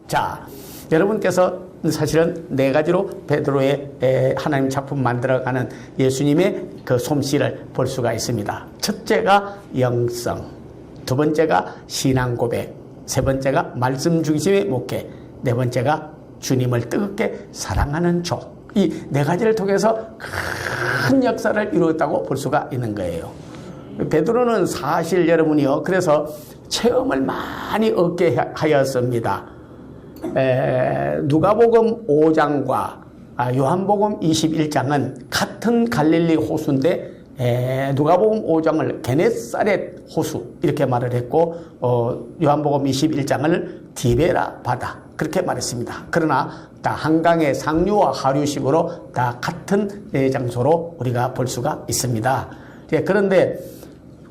자, 여러분께서 사실은 네 가지로 베드로의 하나님 작품 만들어가는 예수님의 그 솜씨를 볼 수가 있습니다. 첫째가 영성, 두 번째가 신앙 고백, 세 번째가 말씀 중심의 목회, 네 번째가 주님을 뜨겁게 사랑하는 조. 이 네 가지를 통해서 큰 역사를 이루었다고 볼 수가 있는 거예요. 베드로는 사실 여러분이요, 그래서 체험을 많이 얻게 하였습니다. 누가복음 5장과 요한복음 21장은 같은 갈릴리 호수인데 누가복음 5장을 게네사렛 호수 이렇게 말을 했고 요한복음 21장을 디베라 바다 그렇게 말했습니다. 그러나 다 한강의 상류와 하류식으로 다 같은 장소로 우리가 볼 수가 있습니다. 그런데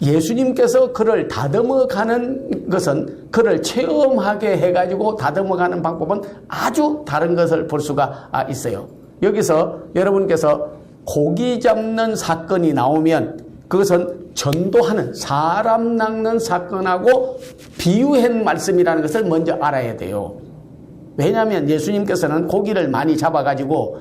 예수님께서 그를 다듬어가는 것은 그를 체험하게 해가지고 다듬어가는 방법은 아주 다른 것을 볼 수가 있어요. 여기서 여러분께서 고기 잡는 사건이 나오면 그것은 전도하는 사람 낚는 사건하고 비유한 말씀이라는 것을 먼저 알아야 돼요. 왜냐하면 예수님께서는 고기를 많이 잡아가지고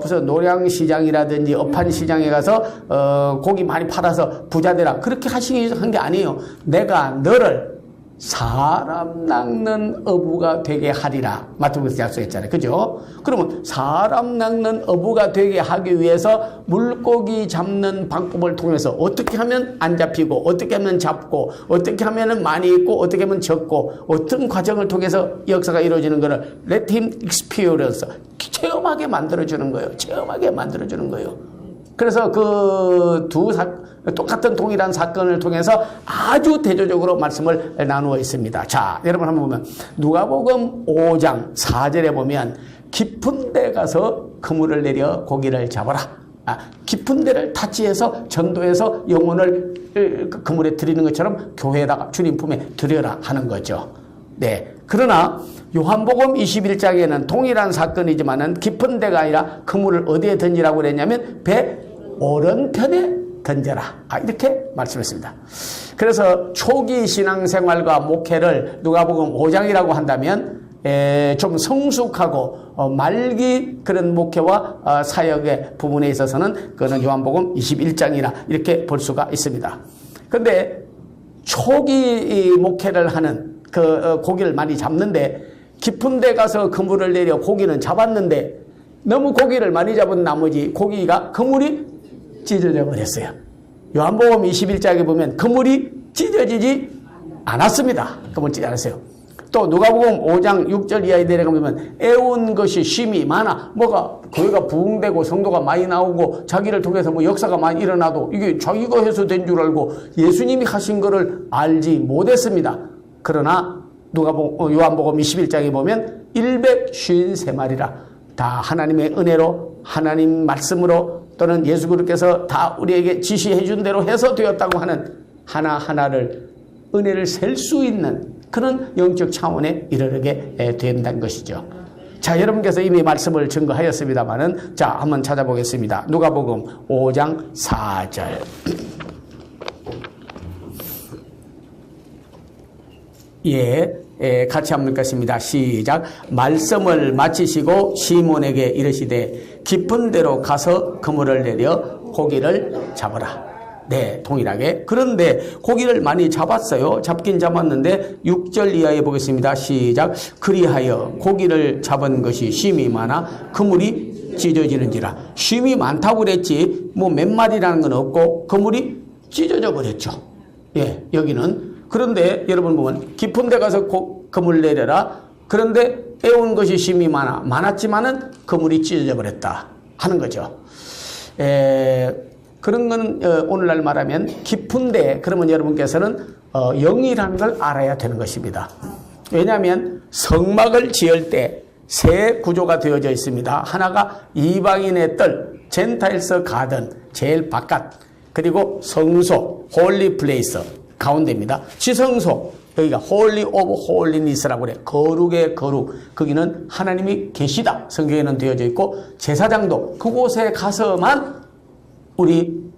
무슨 노량시장이라든지 어판시장에 가서 고기 많이 팔아서 부자 되라 그렇게 한 게 아니에요. 내가 너를 사람 낚는 어부가 되게 하리라. 마태복음에서 약속했잖아요. 그죠? 그러면 사람 낚는 어부가 되게 하기 위해서 물고기 잡는 방법을 통해서 어떻게 하면 안 잡히고 어떻게 하면 잡고 어떻게 하면 많이 있고 어떻게 하면 적고 어떤 과정을 통해서 역사가 이루어지는 것을 let him experience 체험하게 만들어주는 거예요. 체험하게 만들어주는 거예요. 그래서 그 똑같은 동일한 사건을 통해서 아주 대조적으로 말씀을 나누어 있습니다. 자, 여러분 한번 보면 누가복음 5장 4절에 보면 깊은 데 가서 그물을 내려 고기를 잡아라. 깊은 데를 타치해서 전도해서 영혼을 그물에 들이는 것처럼 교회에다가 주님 품에 들여라 하는 거죠. 네. 그러나 요한복음 21장에는 동일한 사건이지만은 깊은 데가 아니라 그물을 어디에 던지라고 그랬냐면 배 오른편에 던져라. 이렇게 말씀했습니다. 그래서 초기 신앙생활과 목회를 누가복음 5장이라고 한다면 좀 성숙하고 말기 그런 목회와 사역의 부분에 있어서는 그거는 요한복음 21장이나 이렇게 볼 수가 있습니다. 그런데 초기 목회를 하는 그 고기를 많이 잡는데 깊은 데 가서 그물을 내려 고기는 잡았는데 너무 고기를 많이 잡은 나머지 고기가 그물이 찢어져 버렸어요. 요한복음 21장에 보면 그물이 찢어지지 않았습니다. 그물 찢어지지 않았어요. 또 누가복음 5장 6절 이하에 내려가면 애운 것이 쉼이 많아. 뭐가 교회가 부흥되고 성도가 많이 나오고 자기를 통해서 뭐 역사가 많이 일어나도 이게 자기가 해서 된 줄 알고 예수님이 하신 거를 알지 못했습니다. 그러나 요한복음 21장에 보면 153마리라 다 하나님의 은혜로 하나님 말씀으로 또는 예수 그리스도께서 다 우리에게 지시해 준 대로 해서 되었다고 하는 하나하나를 은혜를 셀 수 있는 그런 영적 차원에 이르게 된다는 것이죠. 자, 여러분께서 이미 말씀을 증거하였습니다만은 자, 한번 찾아보겠습니다. 누가복음 5장 4절. 같이 한번 읽겠습니다. 시작. 말씀을 마치시고 시몬에게 이르시되 깊은 데로 가서 그물을 내려 고기를 잡으라. 네, 동일하게. 그런데 고기를 많이 잡았어요. 잡긴 잡았는데 6절 이하에 보겠습니다. 시작. 그리하여 고기를 잡은 것이 쉼이 많아 그물이 찢어지는지라. 쉼이 많다고 그랬지 뭐 몇 마리라는 건 없고 그물이 찢어져 버렸죠. 예, 여기는. 그런데 여러분 보면 깊은 데 가서 그물 내려라. 그런데 애운 것이 쉼이 많았지만은 그물이 찢어져 버렸다 하는 거죠. 그런 건 오늘날 말하면 깊은데 그러면 여러분께서는 영이라는 걸 알아야 되는 것입니다. 왜냐하면 성막을 지을 때 세 구조가 되어져 있습니다. 하나가 이방인의 뜰, 젠타일스 가든, 제일 바깥, 그리고 성소, 홀리 플레이스 가운데입니다. 지성소, 여기가 홀리 오브 홀리니스라고 그래요. 거룩의 거룩. 거기는 하나님이 계시다. 성경에는 되어져 있고 제사장도 그곳에 가서만 우리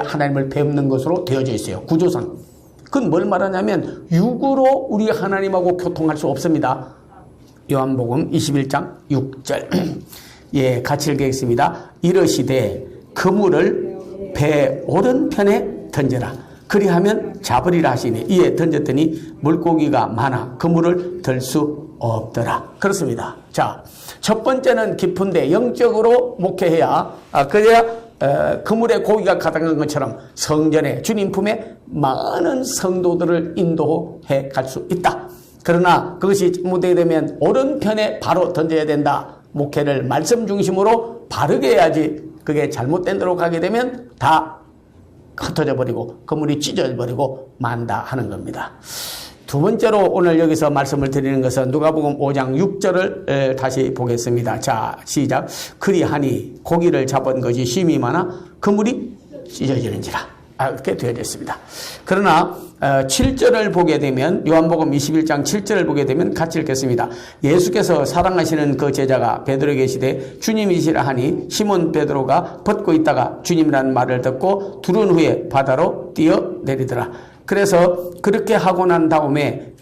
하나님을 뵙는 것으로 되어져 있어요. 구조상. 그건 뭘 말하냐면 육으로 우리 하나님하고 교통할 수 없습니다. 요한복음 21장 6절. 예, 같이 읽겠습니다. 이르시되 그물을 배 오른편에 던져라. 그리하면 잡으리라 하시니 이에 던졌더니 물고기가 많아 그물을 들 수 없더라. 그렇습니다. 자, 첫 번째는 깊은데 영적으로 목회해야 그래야 그물에 고기가 가득한 것처럼 성전에 주님 품에 많은 성도들을 인도해 갈 수 있다. 그러나 그것이 잘못되면 오른편에 바로 던져야 된다. 목회를 말씀 중심으로 바르게 해야지. 그게 잘못된 대로 가게 되면 다 흩어져 버리고 그물이 찢어져 버리고 만다 하는 겁니다. 두 번째로 오늘 여기서 말씀을 드리는 것은 누가복음 5장 6절을 다시 보겠습니다. 자, 시작. 그리하니 고기를 잡은 것이 심히 많아 그물이 찢어지는지라. 이렇게 되어져 있습니다. 그러나 7절을 보게 되면 요한복음 21장 7절을 보게 되면 같이 읽겠습니다. 예수께서 사랑하시는 그 제자가 베드로에게 계시되 주님이시라 하니 시몬 베드로가 벗고 있다가 주님이라는 말을 듣고 두른 후에 바다로 뛰어내리더라. 그래서 그렇게 하고 난 다음에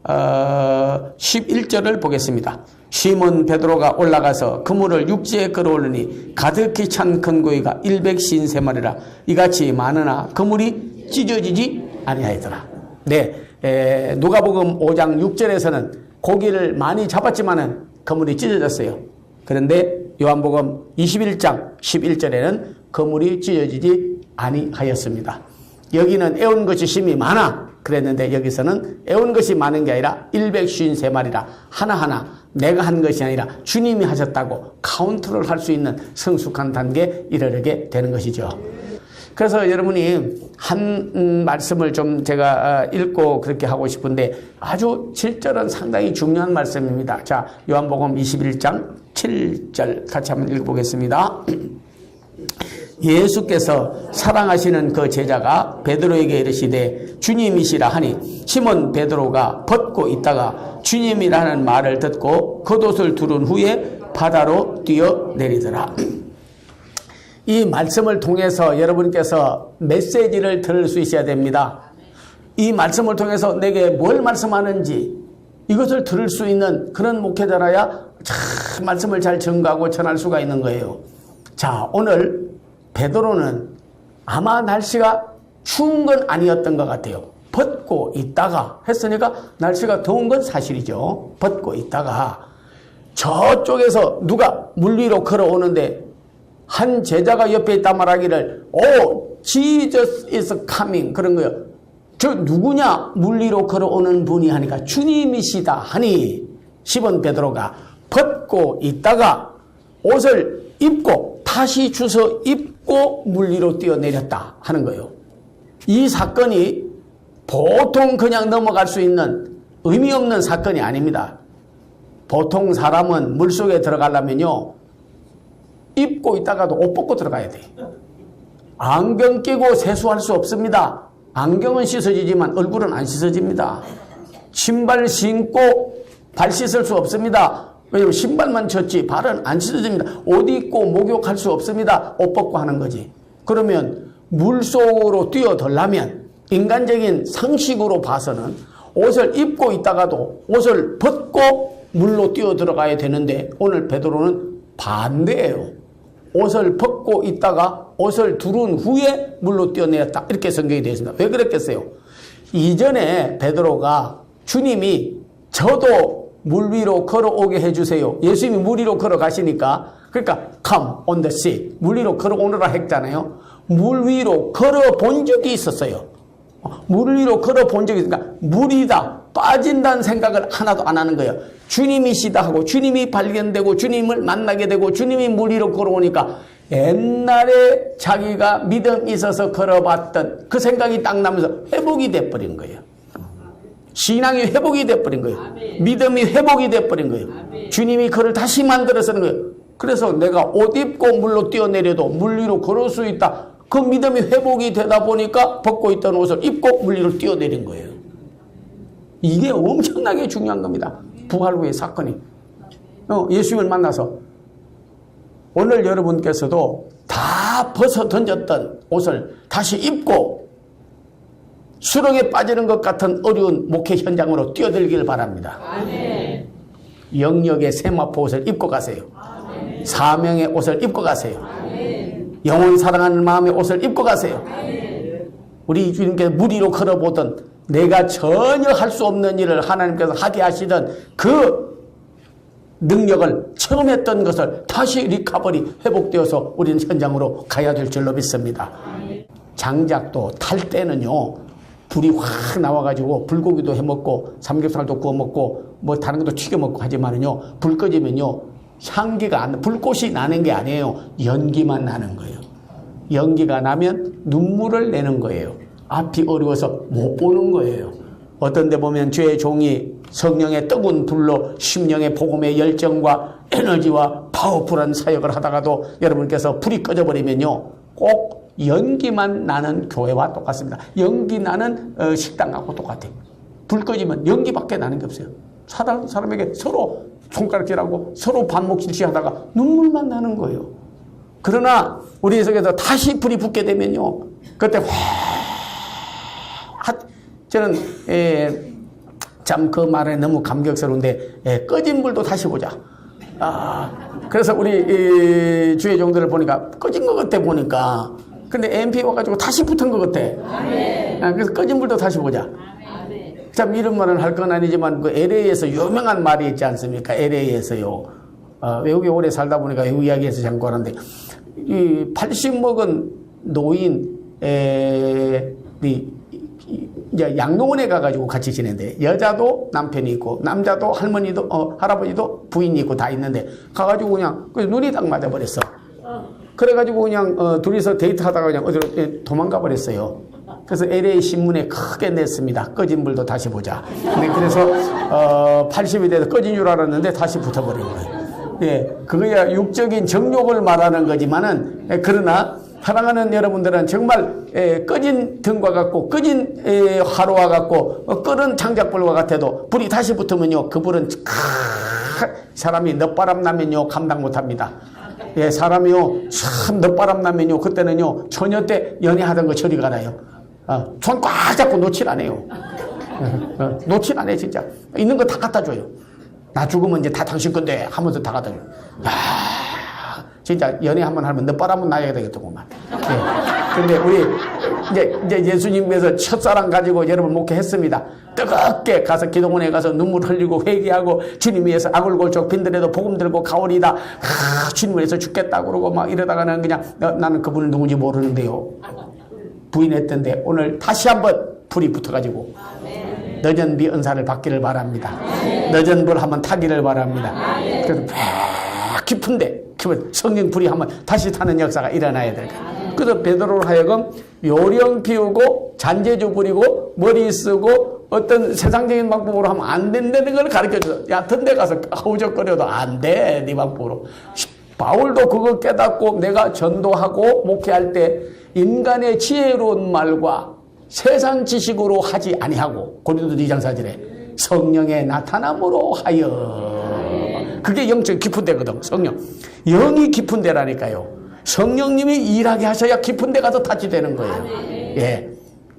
11절을 보겠습니다. 시몬 베드로가 올라가서 그물을 육지에 끌어올리니 가득히 찬 큰 고기가 153마리라. 이같이 많으나 그물이 찢어지지 아니하였더라. 네, 누가복음 5장 6절에서는 고기를 많이 잡았지만은 그물이 찢어졌어요. 그런데 요한복음 21장 11절에는 그물이 찢어지지 아니하였습니다. 여기는 애운 것이 심히 많아 그랬는데 여기서는 애운 것이 많은 게 아니라 153마리라. 하나하나 내가 한 것이 아니라 주님이 하셨다고 카운트를 할 수 있는 성숙한 단계에 이르게 되는 것이죠. 그래서 여러분이 한 말씀을 좀 제가 읽고 그렇게 하고 싶은데 아주 7절은 상당히 중요한 말씀입니다. 자, 요한복음 21장 7절 같이 한번 읽어보겠습니다. 예수께서 사랑하시는 그 제자가 베드로에게 이르시되 주님이시라 하니 시몬 베드로가 벗고 있다가 주님이라는 말을 듣고 겉옷을 두른 후에 바다로 뛰어내리더라. 이 말씀을 통해서 여러분께서 메시지를 들을 수 있어야 됩니다. 이 말씀을 통해서 내게 뭘 말씀하는지 이것을 들을 수 있는 그런 목회자라야 참 말씀을 잘 전가하고 전할 수가 있는 거예요. 자, 오늘 베드로는 아마 날씨가 추운 건 아니었던 것 같아요. 벗고 있다가 했으니까 날씨가 더운 건 사실이죠. 벗고 있다가 저쪽에서 누가 물 위로 걸어오는데 한 제자가 옆에 있다 말하기를 Jesus is coming 그런 거예요. 저 누구냐 물 위로 걸어오는 분이 하니까 주님이시다 하니 시몬 베드로가 벗고 있다가 옷을 입고 다시 주워 입고 물 위로 뛰어내렸다 하는 거예요. 이 사건이 보통 그냥 넘어갈 수 있는 의미 없는 사건이 아닙니다. 보통 사람은 물속에 들어가려면요 입고 있다가도 옷 벗고 들어가야 돼. 안경 끼고 세수할 수 없습니다. 안경은 씻어지지만 얼굴은 안 씻어집니다. 신발 신고 발 씻을 수 없습니다. 왜냐면 신발만 쳤지 발은 안 씻어집니다. 옷 입고 목욕할 수 없습니다. 옷 벗고 하는 거지. 그러면 물속으로 뛰어들려면 인간적인 상식으로 봐서는 옷을 입고 있다가도 옷을 벗고 물로 뛰어 들어가야 되는데 오늘 베드로는 반대예요. 옷을 벗고 있다가 옷을 두른 후에 물로 뛰어내렸다. 이렇게 성경이 되어 있습니다. 왜 그랬겠어요? 이전에 베드로가 주님이 저도 물 위로 걸어오게 해주세요. 예수님이 물 위로 걸어가시니까 그러니까 come on the sea 물 위로 걸어오느라 했잖아요. 물 위로 걸어본 적이 있었어요. 물 위로 걸어본 적이 있으니까 물이다 빠진다는 생각을 하나도 안 하는 거예요. 주님이시다 하고 주님이 발견되고 주님을 만나게 되고 주님이 물 위로 걸어오니까 옛날에 자기가 믿음이 있어서 걸어봤던 그 생각이 딱 나면서 회복이 돼버린 거예요. 신앙이 회복이 돼버린 거예요. 믿음이 회복이 돼버린 거예요. 주님이 그를 다시 만들어서는 거예요. 그래서 내가 옷 입고 물로 뛰어내려도 물 위로 걸을 수 있다. 그 믿음이 회복이 되다 보니까 벗고 있던 옷을 입고 물 위로 뛰어내린 거예요. 이게 엄청나게 중요한 겁니다. 부활 후의 사건이. 예수님을 만나서 오늘 여러분께서도 다 벗어 던졌던 옷을 다시 입고 수렁에 빠지는 것 같은 어려운 목회 현장으로 뛰어들기를 바랍니다. 아멘. 영역의 세마포 옷을 입고 가세요. 사명의 옷을 입고 가세요. 영혼 사랑하는 마음의 옷을 입고 가세요. 우리 주님께서 무리로 걸어보던 내가 전혀 할 수 없는 일을 하나님께서 하게 하시던 그 능력을 처음 했던 것을 다시 리카버리 회복되어서 우리는 현장으로 가야 될 줄로 믿습니다. 장작도 탈 때는요, 불이 확 나와가지고 불고기도 해먹고 삼겹살도 구워먹고 뭐 다른 것도 튀겨먹고 하지만은요, 불 꺼지면요, 향기가 불꽃이 나는 게 아니에요. 연기만 나는 거예요. 연기가 나면 눈물을 내는 거예요. 앞이 어려워서 못 보는 거예요. 어떤 데 보면 주의 종이 성령의 뜨거운 불로 심령의 복음의 열정과 에너지와 파워풀한 사역을 하다가도 여러분께서 불이 꺼져버리면요, 꼭 연기만 나는 교회와 똑같습니다. 연기 나는 식당하고 똑같아요. 불 꺼지면 연기밖에 나는 게 없어요. 사람에게 서로 손가락질하고 서로 반목질시하다가 눈물만 나는 거예요. 그러나 우리 속에서 다시 불이 붙게 되면요, 그때 저는 참 그 말에 너무 감격스러운데, 꺼진 불도 다시 보자. 그래서 우리 주의 종들을 보니까 꺼진 것 같아 보니까. 근데 MP 와가지고 다시 붙은 것 같아. 그래서 꺼진 불도 다시 보자. 참 이런 말은 할 건 아니지만 그 LA에서 유명한 말이 있지 않습니까? LA에서요. 외국에 오래 살다 보니까 외국 이야기에서 자꾸 하는데, 이 80 먹은 노인, 이제 양로원에 가가지고 같이 지낸대. 여자도 남편이 있고, 남자도 할머니도, 할아버지도 부인이 있고 다 있는데, 가가지고 그냥 눈이 딱 맞아버렸어. 그래가지고 그냥 둘이서 데이트하다가 그냥 어디로 도망가 버렸어요. 그래서 LA 신문에 크게 냈습니다. 꺼진 불도 다시 보자. 그래서 80이 돼서 꺼진 줄 알았는데 다시 붙어버린 거예요. 예, 그거야 육적인 정욕을 말하는 거지만은, 그러나 사랑하는 여러분들은 정말 꺼진 등과 같고 꺼진 화로와 같고 끓은 장작불과 같아도 불이 다시 붙으면요, 그 불은 사람이 늦바람 나면요 감당 못합니다. 예, 사람이요 참 늦바람 나면요 그때는요 처녀 때 연애하던 거 저리 가나요. 손 꽉 잡고 놓질 않아요. 놓질 않아요. 진짜 있는 거 다 갖다 줘요. 나 죽으면 이제 다 당신 건데 하면서 다 갖다 줘요. 진짜 연애 한번 하면 늦바람은 나야 되겠더구만. 예. 근데 우리 이제 예수님께서 첫사랑 가지고 여러분 목회했습니다. 뜨겁게 가서 기도원에 가서 눈물 흘리고 회개하고 주님 위해서 아굴골적 빈들에도 복음 들고 가오리다. 주님 위해서 죽겠다 그러고 막 이러다가는 그냥 나는 그분을 누군지 모르는데요. 부인했던데 오늘 다시 한번 불이 붙어가지고 늦은 비 은사를 받기를 바랍니다. 늦은 불 한번 타기를 바랍니다. 그래서 깊은데 성령 불이 한번 다시 타는 역사가 일어나야 될 거예요. 그래서 베드로로 하여금 요령 피우고 잔재주 부리고 머리 쓰고 어떤 세상적인 방법으로 하면 안 된다는 걸 가르쳐줘요. 얕은 데 가서 허우적거려도 안 돼. 네 방법으로. 바울도 그거 깨닫고 내가 전도하고 목회할 때 인간의 지혜로운 말과 세상 지식으로 하지 아니하고 고린도 2장 4절에 성령의 나타남으로 하여. 그게 영적 깊은 데거든. 성령 영이 깊은 데라니까요. 성령님이 일하게 하셔야 깊은 데 가서 타치되는 거예요. 예,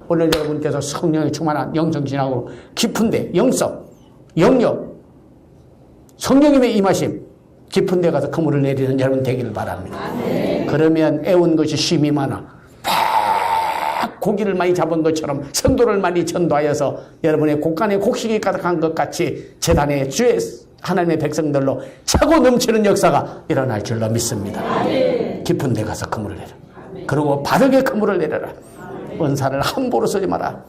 오늘 여러분께서 성령이 충만한 영성신학으로 깊은 데 영성 영역 성령님의 임하심 깊은 데 가서 그물을 내리는 여러분 되기를 바랍니다. 그러면 애운 것이 쉼이 많아 고기를 많이 잡은 것처럼 성도를 많이 전도하여서 여러분의 곡간에 곡식이 가득한 것 같이 제단에 주의 하나님의 백성들로 차고 넘치는 역사가 일어날 줄로 믿습니다. 깊은 데 가서 그물을 내라. 그리고 바르게 그물을 내려라. 은사를 함부로 쓰지 마라.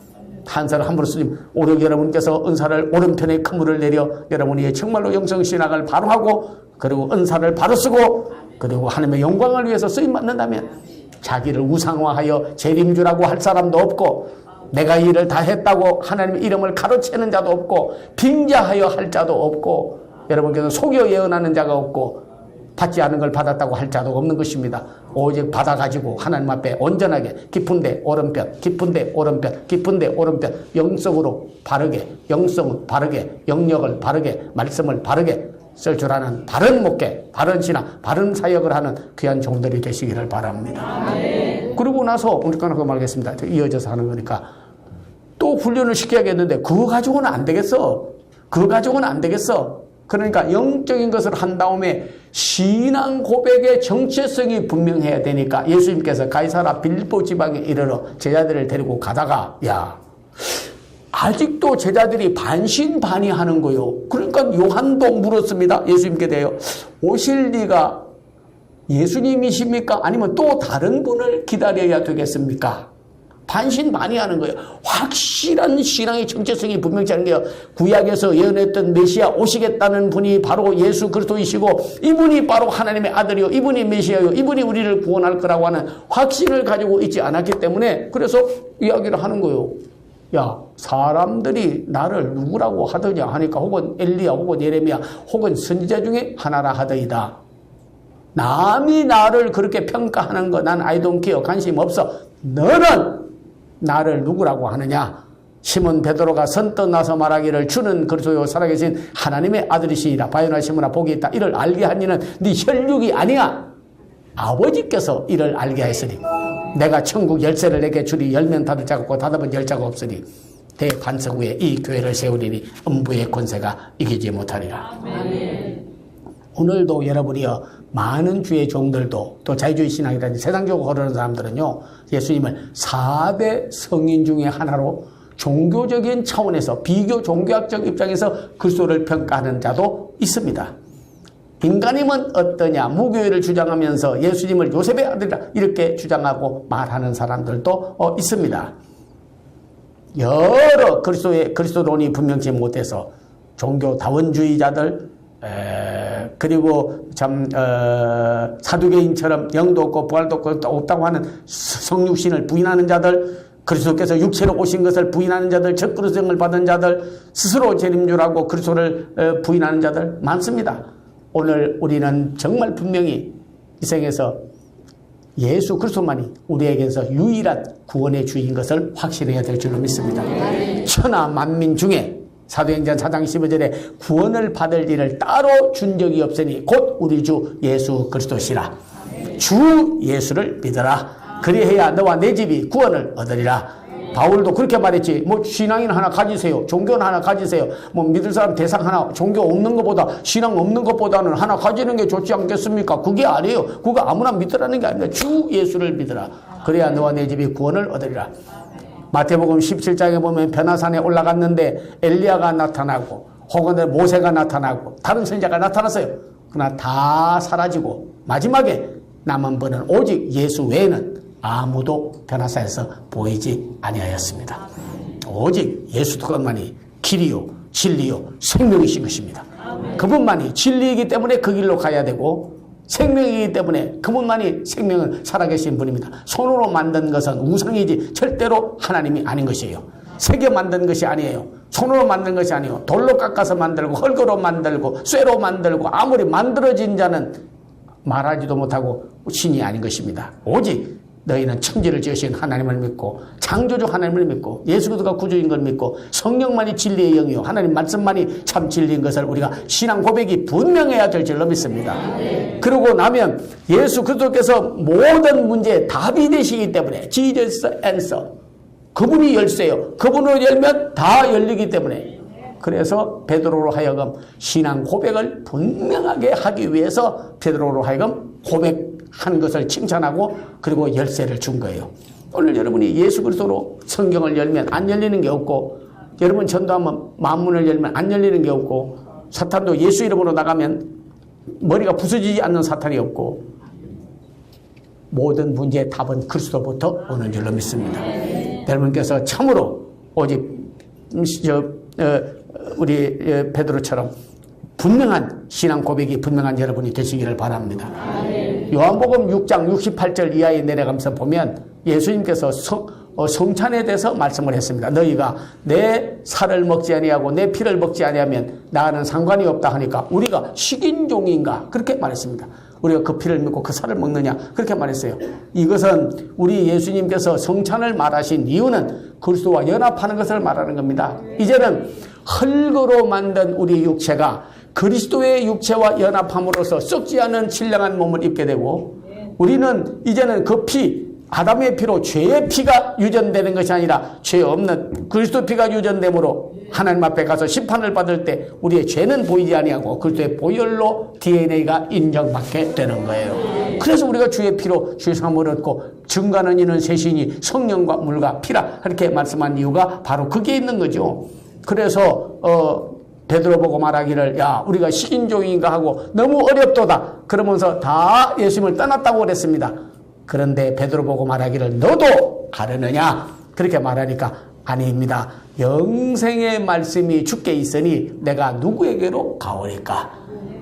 한사를 함부로 쓰지 마라. 오늘 여러분께서 은사를 오른편에 그물을 내려 여러분이 정말로 영성신학을 바로 하고 그리고 은사를 바로 쓰고 그리고 하나님의 영광을 위해서 쓰임받는다면 자기를 우상화하여 재림주라고 할 사람도 없고 내가 이 일을 다 했다고 하나님의 이름을 가로채는 자도 없고 빙자하여 할 자도 없고 여러분께서 속여 예언하는 자가 없고 받지 않은 걸 받았다고 할 자도 없는 것입니다. 오직 받아가지고 하나님 앞에 온전하게 깊은데 오른편 깊은데 오른편 깊은데 오른편 영성으로 바르게 영성을 바르게 영역을 바르게 말씀을 바르게 쓸 줄 아는 바른 목회 바른 신앙 바른 사역을 하는 귀한 종들이 되시기를 바랍니다. 그러고 나서 오늘 그거 말겠습니다. 이어져서 하는 거니까 또 훈련을 시켜야겠는데 그거 가지고는 안 되겠어. 그거 가지고는 안 되겠어. 그러니까 영적인 것을 한 다음에 신앙 고백의 정체성이 분명해야 되니까 예수님께서 가이사라 빌립보 지방에 이르러 제자들을 데리고 가다가 아직도 제자들이 반신반의하는 거요. 그러니까 요한도 물었습니다. 예수님께 대하여 오실 리가 예수님이십니까? 아니면 또 다른 분을 기다려야 되겠습니까? 반신반의하는 거예요. 확실한 신앙의 정체성이 분명치 않은 게요. 구약에서 예언했던 메시아 오시겠다는 분이 바로 예수 그리스도이시고 이분이 바로 하나님의 아들이요, 이분이 메시아요, 이분이 우리를 구원할 거라고 하는 확신을 가지고 있지 않았기 때문에 그래서 이야기를 하는 거예요. 야, 사람들이 나를 누구라고 하더냐 하니까 혹은 엘리야 혹은 예레미야 혹은 선지자 중에 하나라 하더이다. 남이 나를 그렇게 평가하는 거 난 I don't care, 관심 없어. 너는 나를 누구라고 하느냐? 시몬 베드로가 선뜻 나서 말하기를 주는 그리스도요 살아계신 하나님의 아들이시니라. 바요나 시몬아 복이 있다. 이를 알게 한 이는 네 혈육이 아니야. 아버지께서 이를 알게 하였으니 내가 천국 열쇠를 내게 주리. 열면 닫을 자가 없고 닫으면 열 자가 없으니 대반석 위에 이 교회를 세우리니 음부의 권세가 이기지 못하리라. 아멘. 오늘도 여러분이요 많은 주의 종들도 또 자유주의 신앙이라든지 세상적으로 거르는 사람들은요 예수님을 4대 성인 중에 하나로 종교적인 차원에서 비교 종교학적 입장에서 그리스도를 평가하는 자도 있습니다. 인간임은 어떠냐 무교회를 주장하면서 예수님을 요셉의 아들이라 이렇게 주장하고 말하는 사람들도 있습니다. 여러 그리스도론이 분명치 못해서 종교다원주의자들 그리고 참 사두개인처럼 영도 없고 부활도 없다고 하는 성육신을 부인하는 자들, 그리스도께서 육체로 오신 것을 부인하는 자들, 적그리스도를 받은 자들, 스스로 재림주라고 그리스도를 부인하는 자들 많습니다. 오늘 우리는 정말 분명히 이 생에서 예수 그리스도만이 우리에게서 유일한 구원의 주인 것을 확신해야 될 줄로 믿습니다. 천하 만민 중에 사도행전 4장 15절에 구원을 받을 일을 따로 준 적이 없으니 곧 우리 주 예수 그리스도시라. 주 예수를 믿어라. 그리해야 너와 내 집이 구원을 얻으리라. 바울도 그렇게 말했지. 뭐 신앙인 하나 가지세요. 종교는 하나 가지세요. 뭐 믿을 사람 대상 하나, 종교 없는 것보다 신앙 없는 것보다는 하나 가지는 게 좋지 않겠습니까? 그게 아니에요. 그거 아무나 믿으라는 게 아닙니다. 주 예수를 믿어라. 그래야 너와 내 집이 구원을 얻으리라. 마태복음 17장에 보면 변화산에 올라갔는데 엘리야가 나타나고 혹은 모세가 나타나고 다른 선지자가 나타났어요. 그러나 다 사라지고 마지막에 남은 분은 오직 예수 외에는 아무도 변화산에서 보이지 아니하였습니다. 오직 예수 그것만이 길이요 진리요 생명이신 것입니다. 그분만이 진리이기 때문에 그 길로 가야 되고 생명이기 때문에 그분만이 생명을 살아계신 분입니다. 손으로 만든 것은 우상이지 절대로 하나님이 아닌 것이에요. 새겨 만든 것이 아니에요. 손으로 만든 것이 아니에요. 돌로 깎아서 만들고 흙으로 만들고 쇠로 만들고 아무리 만들어진 자는 말하지도 못하고 신이 아닌 것입니다. 오직 너희는 천지를 지으신 하나님을 믿고 창조주 하나님을 믿고 예수 그리스도가 구주인 걸 믿고 성령만이 진리의 영이요 하나님 말씀만이 참 진리인 것을 우리가 신앙 고백이 분명해야 될 줄로 믿습니다. 그러고 나면 예수 그리스도께서 모든 문제의 답이 되시기 때문에 Jesus answer, 그분이 열쇠요. 그분으로 열면 다 열리기 때문에 그래서 베드로로 하여금 신앙 고백을 분명하게 하기 위해서 베드로로 하여금 고백한 것을 칭찬하고 그리고 열쇠를 준 거예요. 오늘 여러분이 예수 그리스도로 성경을 열면 안 열리는 게 없고 여러분 전도하면 만문을 열면 안 열리는 게 없고 사탄도 예수 이름으로 나가면 머리가 부서지지 않는 사탄이 없고 모든 문제의 답은 그리스도부터 오는 줄로 믿습니다. 여러분께서 참으로 오직 우리 베드로처럼 분명한 신앙 고백이 분명한 여러분이 되시기를 바랍니다. 요한복음 6장 68절 이하에 내려가면서 보면 예수님께서 성찬에 대해서 말씀을 했습니다. 너희가 내 살을 먹지 아니하고 내 피를 먹지 아니하면 나는 상관이 없다 하니까 우리가 식인종인가 그렇게 말했습니다. 우리가 그 피를 먹고 그 살을 먹느냐 그렇게 말했어요. 이것은 우리 예수님께서 성찬을 말하신 이유는 그리스도와 연합하는 것을 말하는 겁니다. 이제는 흙으로 만든 우리 육체가 그리스도의 육체와 연합함으로써 썩지 않은 신령한 몸을 입게 되고 우리는 이제는 그 피 아담의 피로 죄의 피가 유전되는 것이 아니라 죄 없는 그리스도 피가 유전됨으로 하나님 앞에 가서 심판을 받을 때 우리의 죄는 보이지 아니하고 그리스도의 보혈로 DNA가 인정받게 되는 거예요. 그래서 우리가 주의 피로 주의 사함을 얻고 증거하는 이는 셋이니 성령과 물과 피라 그렇게 말씀한 이유가 바로 그게 있는 거죠. 그래서 베드로 보고 말하기를 야 우리가 식인종인가 하고 너무 어렵도다 그러면서 다 예수님을 떠났다고 그랬습니다. 그런데 베드로 보고 말하기를 너도 가려느냐 그렇게 말하니까 아닙니다. 영생의 말씀이 주께 있으니 내가 누구에게로 가오리까.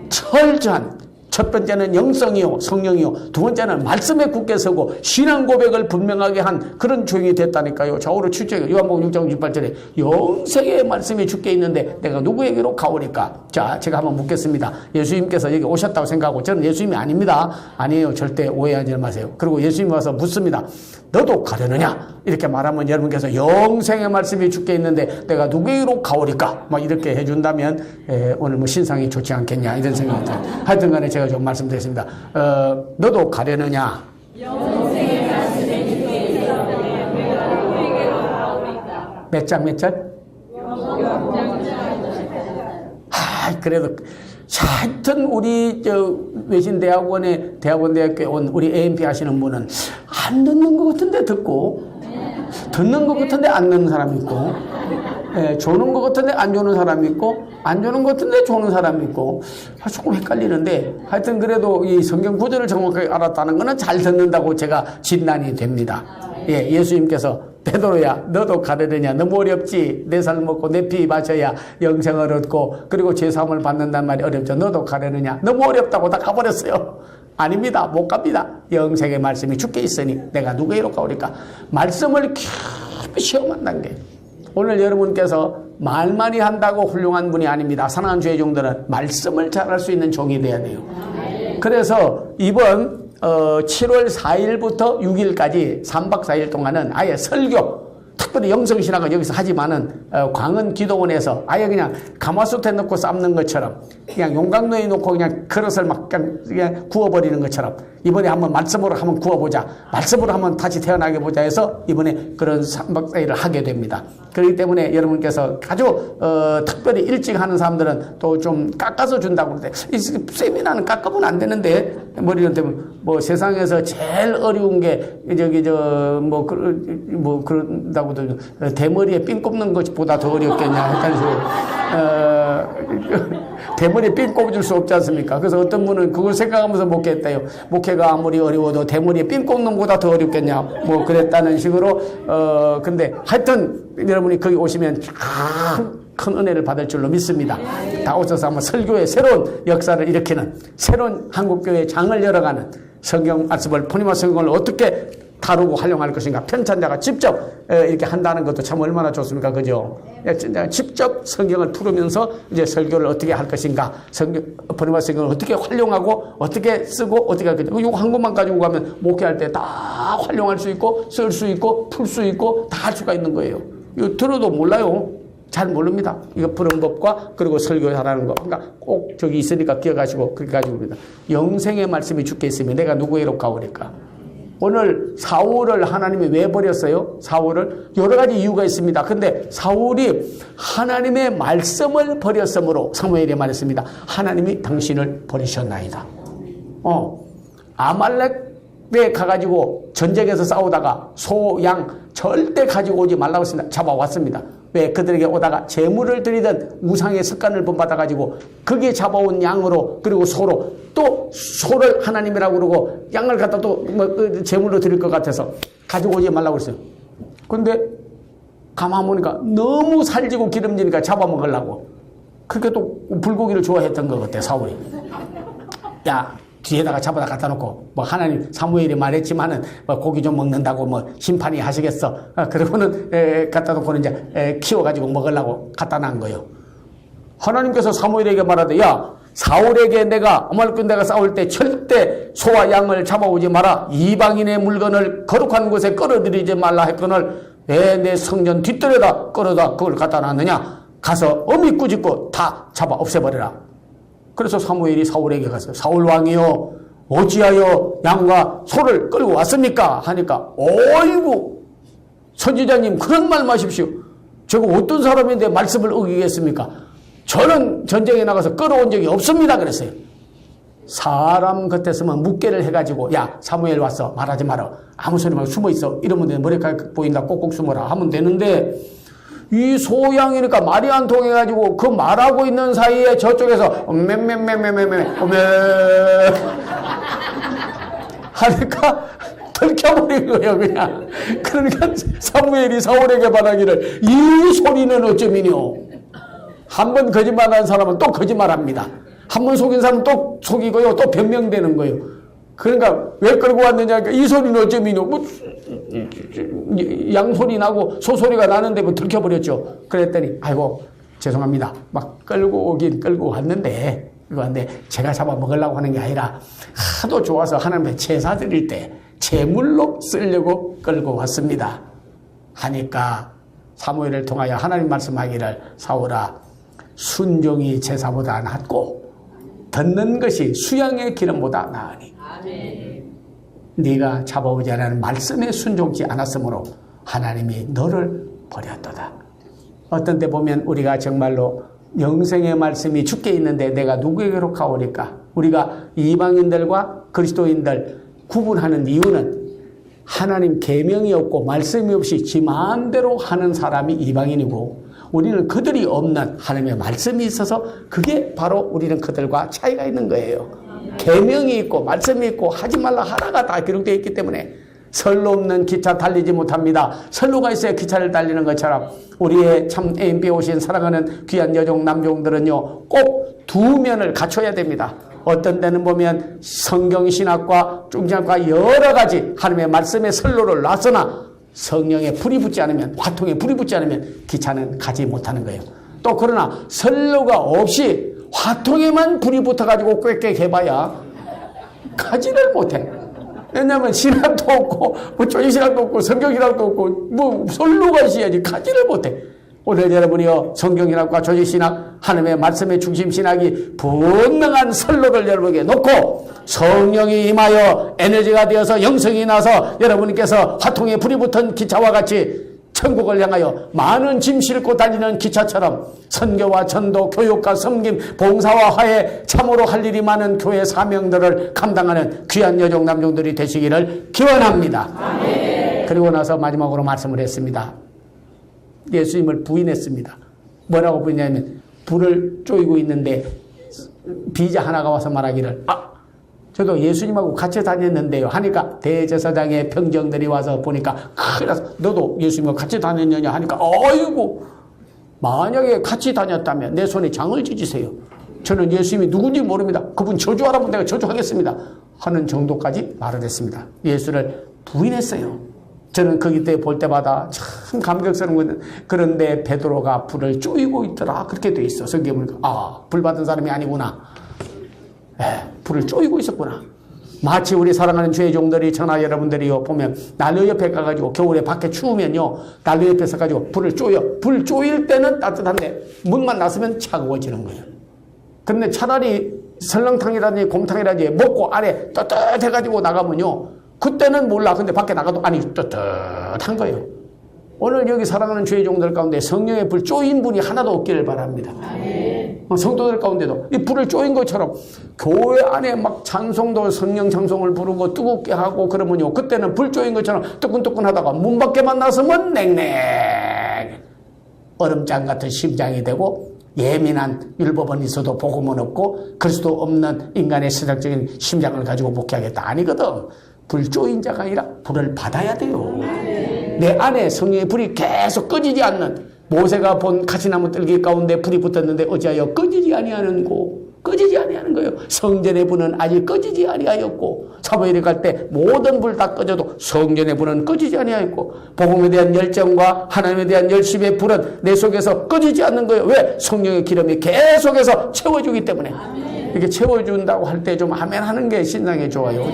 철저한 첫 번째는 영성이요 성령이요 두 번째는 말씀에 굳게 서고 신앙 고백을 분명하게 한 그런 조용히 됐다니까요. 좌우로 7절 요한복음 6장 18절에 영생의 말씀이 주께 있는데 내가 누구에게로 가오리까. 자 제가 한번 묻겠습니다. 예수님께서 여기 오셨다고 생각하고 저는 예수님이 아닙니다. 아니에요. 절대 오해하지 마세요. 그리고 예수님이 와서 묻습니다. 너도 가려느냐 이렇게 말하면 여러분께서 영생의 말씀이 주께 있는데 내가 누구에게로 가오리까 막 이렇게 해준다면 오늘 뭐 신상이 좋지 않겠냐 이런 생각이 들어요. 하여튼 간에 제가 좀 말씀드렸습니다. 너도 가려느냐 영생의 말씀이 주께 있는데 내가 누구에게로 가오리까. 몇 장 몇 절? 그래도 하여튼 우리 외신대학원에 대학원대학교에 온 우리 AMP 하시는 분은 안 듣는 것 같은데 듣고 듣는 것 같은데 안 듣는 사람이 있고 조는 것 같은데 안 조는 사람이 있고 안 조는 것 같은데 조는 사람이 있고 조금 헷갈리는데 하여튼 그래도 이 성경 구절을 정확하게 알았다는 것은 잘 듣는다고 제가 진단이 됩니다. 예수님께서 베드로야 너도 가려느냐 너무 어렵지 내 살 먹고 내 피 마셔야 영생을 얻고 그리고 죄사함을 받는단 말이 어렵죠. 너도 가려느냐 너무 어렵다고 다 가버렸어요. 아닙니다. 못 갑니다. 영생의 말씀이 주께 있으니 내가 누구에게로 가오리까. 말씀을 깊이 시험한다는 게 오늘 여러분께서 말만이 한다고 훌륭한 분이 아닙니다. 사랑하는 주의 종들은 말씀을 잘할 수 있는 종이 돼야 돼요. 그래서 이번 7월 4일부터 6일까지 3박 4일 동안은 아예 설교 특별히 영성신학을 여기서 하지만은 광은 기도원에서 아예 그냥 가마솥에 넣고 삶는 것처럼 그냥 용광로에 놓고 그냥 그릇을 막 그냥 구워버리는 것처럼 이번에 한번 말씀으로 한번 구워보자 말씀으로 한번 다시 태어나게 보자 해서 이번에 그런 3박 4일을 하게 됩니다. 그렇기 때문에 여러분께서 아주 특별히 일찍 하는 사람들은 또 좀 깎아서 준다고 그러는데 이 세미나는 깎으면 안 되는데 머리는 때문에 뭐 세상에서 제일 어려운 게 저기 뭐 그런다고 대머리에 핀 꼽는 것보다 더 어렵겠냐 대머리에 핀 꼽아줄 수 없지 않습니까? 그래서 어떤 분은 그걸 생각하면서 목회했대요. 목회가 아무리 어려워도 대머리에 핀 꼽는 것보다 더 어렵겠냐 뭐 그랬다는 식으로 근데 하여튼 여러분이 거기 오시면 큰 은혜를 받을 줄로 믿습니다. 다 오셔서 한번 설교의 새로운 역사를 일으키는 새로운 한국교회의 장을 열어가는 성경 말씀을 포니마 성경을 어떻게 다루고 활용할 것인가 편찬자가 직접 이렇게 한다는 것도 참 얼마나 좋습니까? 그죠? 직접 성경을 풀으면서 이제 설교를 어떻게 할 것인가 포니마 성경을 어떻게 활용하고 어떻게 쓰고 어떻게 할 것인가 이거 한 것만 가지고 가면 목회할 때 다 활용할 수 있고 쓸 수 있고 풀 수 있고 다 할 수가 있는 거예요. 이거 들어도 몰라요. 잘 모릅니다. 이거 푸는 법과 그리고 설교 잘하는 거. 그러니까 꼭 저기 있으니까 기억하시고 그렇게 가지고 입니다. 영생의 말씀이 주께 있으면 내가 누구에게로 가오리까. 오늘 사울을 하나님이 왜 버렸어요? 사울을 여러 가지 이유가 있습니다. 근데 사울이 하나님의 말씀을 버렸으므로 사무엘이 말했습니다. 하나님이 당신을 버리셨나이다. 아말렉에 가가지고 전쟁에서 싸우다가 소, 양 절대 가지고 오지 말라고 했습니다. 잡아왔습니다. 왜? 그들에게 오다가 제물을 드리던 우상의 습관을 본받아가지고 거기에 잡아온 양으로 그리고 소로 또 소를 하나님이라고 그러고 양을 갖다 또 제물로 드릴 것 같아서 가지고 오지 말라고 했어요. 근데 가만 보니까 너무 살지고 기름지니까 잡아먹으려고 그렇게 또 불고기를 좋아했던 것 같아 사울이. 야 뒤에다가 잡아다 갖다 놓고 뭐 하나님 사무엘이 말했지만은 뭐 고기 좀 먹는다고 뭐 심판이 하시겠어. 그러고는 갖다 놓고는 이제 키워가지고 먹으려고 갖다 놔한 거예요. 하나님께서 사무엘에게 말하되 야 사울에게 내가 아말렉과 싸울 때 절대 소와 양을 잡아오지 마라. 이방인의 물건을 거룩한 곳에 끌어들이지 말라 했거늘 왜 내 성전 뒷뜰에다 끌어다 그걸 갖다 놨느냐. 가서 어미 꾸짖고 다 잡아 없애버려라. 그래서 사무엘이 사울에게 갔어요. 사울 왕이요 어찌하여 양과 소를 끌고 왔습니까? 하니까 어이구 선지자님 그런 말 마십시오. 제가 어떤 사람인데 말씀을 어기겠습니까? 저는 전쟁에 나가서 끌어온 적이 없습니다. 그랬어요. 사람 같았으면 묵계를 해가지고 야 사무엘 왔어 말하지 마라 아무 소리 말고 숨어있어 이러면 돼. 머리카락 보인다 꼭꼭 숨어라 하면 되는데 이 소양이니까 말이 안 통해가지고 그 말하고 있는 사이에 저쪽에서 하니까 들켜버린 거예요 그냥. 그러니까 사무엘이 사울에게 말하기를 이 소리는 어쩌미뇨. 한 번 거짓말한 사람은 또 거짓말합니다. 한 번 속인 사람은 또 속이고요. 또 변명되는 거예요. 그러니까 왜 끌고 왔느냐. 이 소리는 어쩌미뇨. 뭐 양소리 나고 소소리가 나는데 뭐 들켜버렸죠. 그랬더니 아이고 죄송합니다. 막 끌고 오긴 끌고 왔는데 그런데 제가 잡아먹으려고 하는 게 아니라 하도 좋아서 하나님께 제사 드릴 때 제물로 쓰려고 끌고 왔습니다. 하니까 사무엘을 통하여 하나님 말씀하기를 사울아 순종이 제사보다 낫고 듣는 것이 수양의 기름보다 나으니 아멘. 네가 잡아오지 않은 말씀에 순종치 않았으므로 하나님이 너를 버렸도다. 어떤 때 보면 우리가 정말로 영생의 말씀이 주께 있는데 내가 누구에게로 가오니까 우리가 이방인들과 그리스도인들 구분하는 이유는 하나님 계명이 없고 말씀이 없이 지 마음대로 하는 사람이 이방인이고 우리는 그들이 없는 하나님의 말씀이 있어서 그게 바로 우리는 그들과 차이가 있는 거예요. 계명이 있고 말씀이 있고 하지 말라 하라가 다 기록되어 있기 때문에 선로 없는 기차 달리지 못합니다. 선로가 있어야 기차를 달리는 것처럼 우리의 참 AMP에 오신 사랑하는 귀한 여종 남종들은요 꼭 두 면을 갖춰야 됩니다. 어떤 데는 보면 성경신학과 중신학과 여러 가지 하나님의 말씀의 선로를 놨으나 성령에 불이 붙지 않으면 화통에 불이 붙지 않으면 기차는 가지 못하는 거예요. 또 그러나 선로가 없이 화통에만 불이 붙어가지고 꽥꽥 해봐야 가지를 못해. 왜냐하면 신학도 없고 뭐 조인신학도 없고 성경신학도 없고 뭐 선로가 있어야지 가지를 못해. 오늘 여러분이요 성경신학과 조지신학 하나님의 말씀의 중심신학이 분명한 선로를 여러분에게 놓고 성령이 임하여 에너지가 되어서 영성이 나서 여러분께서 화통에 불이 붙은 기차와 같이 천국을 향하여 많은 짐 싣고 달리는 기차처럼 선교와 전도, 교육과 섬김, 봉사와 화해 참으로 할 일이 많은 교회 사명들을 감당하는 귀한 여종 남종들이 되시기를 기원합니다. 아멘. 그리고 나서 마지막으로 말씀을 했습니다. 예수님을 부인했습니다. 뭐라고 부인했냐면 불을 쪼이고 있는데 비자 하나가 와서 말하기를 저도 예수님하고 같이 다녔는데요 하니까 대제사장의 병정들이 와서 보니까 큰일 났어. 너도 예수님하고 같이 다녔느냐 하니까 어이구 만약에 같이 다녔다면 내 손에 장을 찢으세요. 저는 예수님이 누군지 모릅니다. 그분 저주하라면 내가 저주하겠습니다 하는 정도까지 말을 했습니다. 예수를 부인했어요. 저는 거기 때 볼 때마다 참 감격스러운 거는 그런데 베드로가 불을 쪼이고 있더라 그렇게 돼 있어. 성경을 불 받은 사람이 아니구나. 불을 쪼이고 있었구나. 마치 우리 사랑하는 주의 종들이 전하 여러분들이요 보면 난로 옆에 가가지고 겨울에 밖에 추우면요 난로 옆에 서가지고 불을 쪼여. 불 쪼일 때는 따뜻한데 문만 나서면 차가워지는 거예요. 그런데 차라리 설렁탕이라든지 곰탕이라든지 먹고 아래 따뜻해가지고 나가면요 그때는 몰라. 근데 밖에 나가도 아니 따뜻한 거예요. 오늘 여기 사랑하는 주의 종들 가운데 성령의 불 쪼인 분이 하나도 없기를 바랍니다. 성도들 가운데도 이 불을 쪼인 것처럼 교회 안에 막 찬송도 성령 찬송을 부르고 뜨겁게 하고 그러면요 그때는 불 쪼인 것처럼 뜨끈뜨끈하다가 문 밖에만 나서면 냉랭 얼음장 같은 심장이 되고 예민한 율법은 있어도 복음은 없고 그리스도 없는 인간의 세상적인 심장을 가지고 목회하겠다 아니거든. 불 쪼인 자가 아니라 불을 받아야 돼요. 내 안에 성령의 불이 계속 꺼지지 않는 모세가 본 가시나무 뜰기 가운데 불이 붙었는데 어찌하여 꺼지지 아니하는 거예요. 성전의 불은 아직 꺼지지 아니하였고 사무엘이 갈 때 모든 불 다 꺼져도 성전의 불은 꺼지지 아니하였고 복음에 대한 열정과 하나님에 대한 열심의 불은 내 속에서 꺼지지 않는 거예요. 왜? 성령의 기름이 계속해서 채워주기 때문에. 이렇게 채워준다고 할 때 좀 아멘 하는 게 신앙에 좋아요.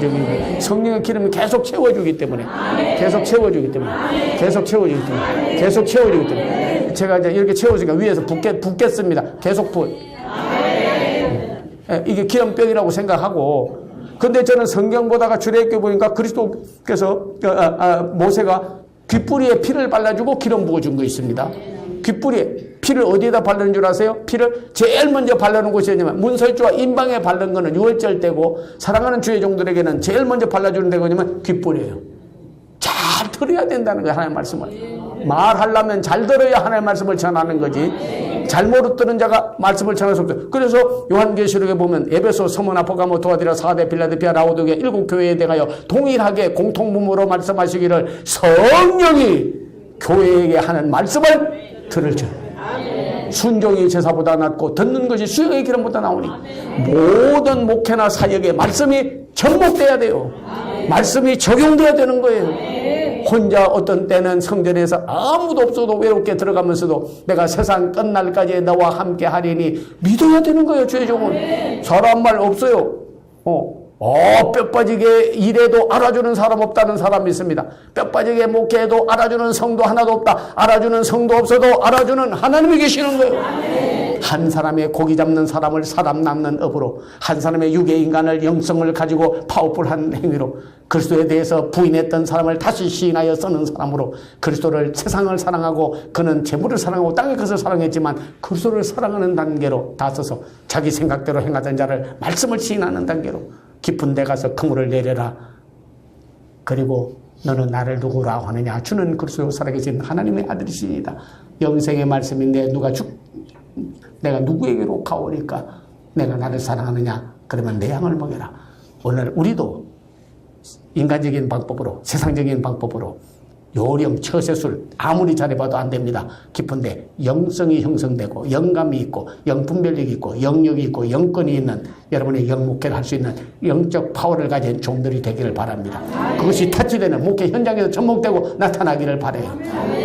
성령의 기름이 계속 채워주기 때문에. 계속 채워주기 때문에. 제가 이제 이렇게 채워주니까 위에서 붓겠습니다. 계속 이게 기름병이라고 생각하고 근데 저는 성경 보다가 출애굽기 보니까 그리스도께서 모세가 귓불이에 피를 발라주고 기름 부어준 거 있습니다. 귓불이에 피를 어디에다 바르는 줄 아세요? 피를 제일 먼저 바르는 곳이 어디냐면 문설주와 인방에 바른 거는 6월절 때고 사랑하는 주의 종들에게는 제일 먼저 발라주는 데가 뭐냐면 귓불이에요. 잘 들어야 된다는 거예요. 하나님의 말씀을. 말하려면 잘 들어야 하나님의 말씀을 전하는 거지. 잘못 듣는 자가 말씀을 전할 수 없어요. 그래서 요한계시록에 보면 에베소, 서머나, 포가모, 도아디라, 사데, 빌라델피아, 라오디게아 7교회에 대하여 동일하게 공통분모로 말씀하시기를 성령이 교회에게 하는 말씀을 들을 줄. 순종이 제사보다 낫고 듣는 것이 수영의 기름보다 나오니 모든 목회나 사역에 말씀이 접목돼야 돼요. 말씀이 적용돼야 되는 거예요. 혼자 어떤 때는 성전에서 아무도 없어도 외롭게 들어가면서도 내가 세상 끝날까지 너와 함께 하리니 믿어야 되는 거예요. 주의 종은 사람 말 없어요. 뼈 빠지게 일해도 알아주는 사람 없다는 사람이 있습니다. 뼈 빠지게 목회해도 알아주는 성도 하나도 없다. 알아주는 성도 없어도 알아주는 하나님이 계시는 거예요. 한 사람의 고기 잡는 사람을 사람 낳는 업으로, 한 사람의 육의 인간을 영성을 가지고 파워풀한 행위로, 그리스도에 대해서 부인했던 사람을 다시 시인하여 쓰는 사람으로, 그리스도를 세상을 사랑하고 그는 재물을 사랑하고 땅의 것을 사랑했지만 그리스도를 사랑하는 단계로 다 써서 자기 생각대로 행하던 자를 말씀을 시인하는 단계로 깊은 데 가서 그물을 내려라. 그리고 너는 나를 누구라고 하느냐? 주는 그리스도 살아계신 하나님의 아들이시니다. 영생의 말씀인데 내가 누구에게로 가오니까 내가 나를 사랑하느냐? 그러면 내 양을 먹여라. 오늘 우리도 인간적인 방법으로, 세상적인 방법으로 요령, 처세술 아무리 잘해봐도 안 됩니다. 깊은데 영성이 형성되고 영감이 있고 영분별력이 있고 영역이 있고 영권이 있는 여러분의 영목회를 할 수 있는 영적 파워를 가진 종들이 되기를 바랍니다. 그것이 터치되는 목회 현장에서 접목되고 나타나기를 바라요.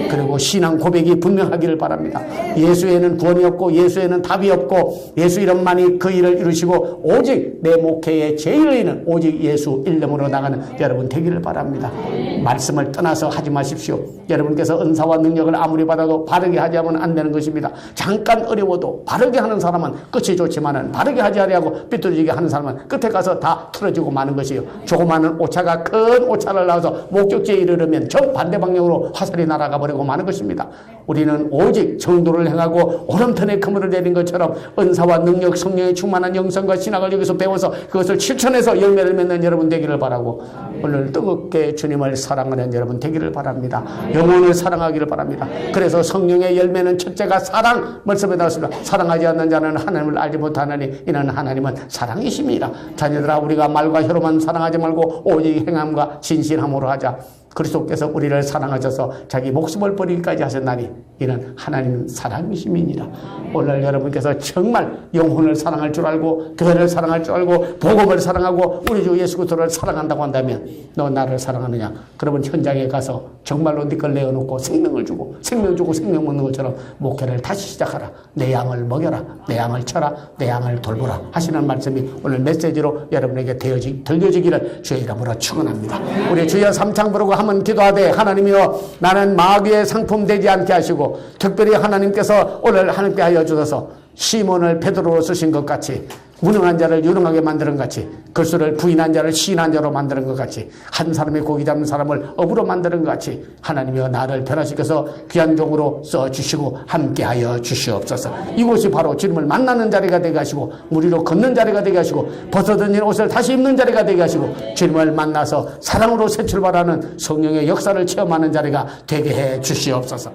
그리고 신앙 고백이 분명하기를 바랍니다. 예수에는 구원이 없고 예수에는 답이 없고 예수 이름만이 그 일을 이루시고 오직 내 목회의 제1의는 오직 예수 이름으로 나가는 여러분 되기를 바랍니다. 말씀을 떠나서 하지 마십시오. 여러분께서 은사와 능력을 아무리 받아도 바르게 하지 않으면 안 되는 것입니다. 잠깐 어려워도 바르게 하는 사람은 끝이 좋지만은 바르게 하지 않으려고 삐뚤어지게 하는 사람은 끝에 가서 다 틀어지고 마는 것이에요. 조그마한 오차가 큰 오차를 낳아서 목적지에 이르려면 정반대 방향으로 화살이 날아가 버리고 마는 것입니다. 우리는 오직 정도를 행하고 오른편에 그물을 내린 것처럼 은사와 능력, 성령의 충만한 영성과 신학을 여기서 배워서 그것을 실천해서 열매를 맺는 여러분 되기를 바라고 오늘 뜨겁게 주님을 사랑하는 여러분 되기를 바랍니다. 영혼을 사랑하기를 바랍니다. 그래서 성령의 열매는 첫째가 사랑 말씀에 나왔습니다. 사랑하지 않는 자는 하나님을 알지 못하느니 이는 하나님은 사랑이심이라. 자녀들아 우리가 말과 혀로만 사랑하지 말고 오직 행함과 진실함으로 하자. 그리스도께서 우리를 사랑하셔서 자기 목숨을 버리기까지 하셨나니 이는 하나님 사랑이심이니라. 오늘 여러분께서 정말 영혼을 사랑할 줄 알고 교회를 사랑할 줄 알고 복음을 사랑하고 우리 주 예수 그리스도를 사랑한다고 한다면 너 나를 사랑하느냐? 그러면 현장에 가서 정말로 네 걸 내어놓고 생명을 주고 생명 주고 생명 먹는 것처럼 목회를 다시 시작하라. 내 양을 먹여라. 내 양을 쳐라. 내 양을 돌보라 하시는 말씀이 오늘 메시지로 여러분에게 들려지기를 주의 이름으로 축원합니다. 우리 주여 3창 부르고 한번 기도하되 하나님이여 나는 마귀의 상품 되지 않게 하시고 특별히 하나님께서 오늘 하나님께 하여 주셔서 시몬을 베드로로 쓰신 것 같이 무능한 자를 유능하게 만드는 것 같이 그리스도를 부인한 자를 시인한 자로 만드는 것 같이 한 사람의 고기 잡는 사람을 업으로 만드는 것 같이 하나님이여 나를 변화시켜서 귀한 종으로 써주시고 함께하여 주시옵소서. 이곳이 바로 주님을 만나는 자리가 되게 하시고 무리로 걷는 자리가 되게 하시고 벗어던진 옷을 다시 입는 자리가 되게 하시고 주님을 만나서 사랑으로 새 출발하는 성령의 역사를 체험하는 자리가 되게 해 주시옵소서.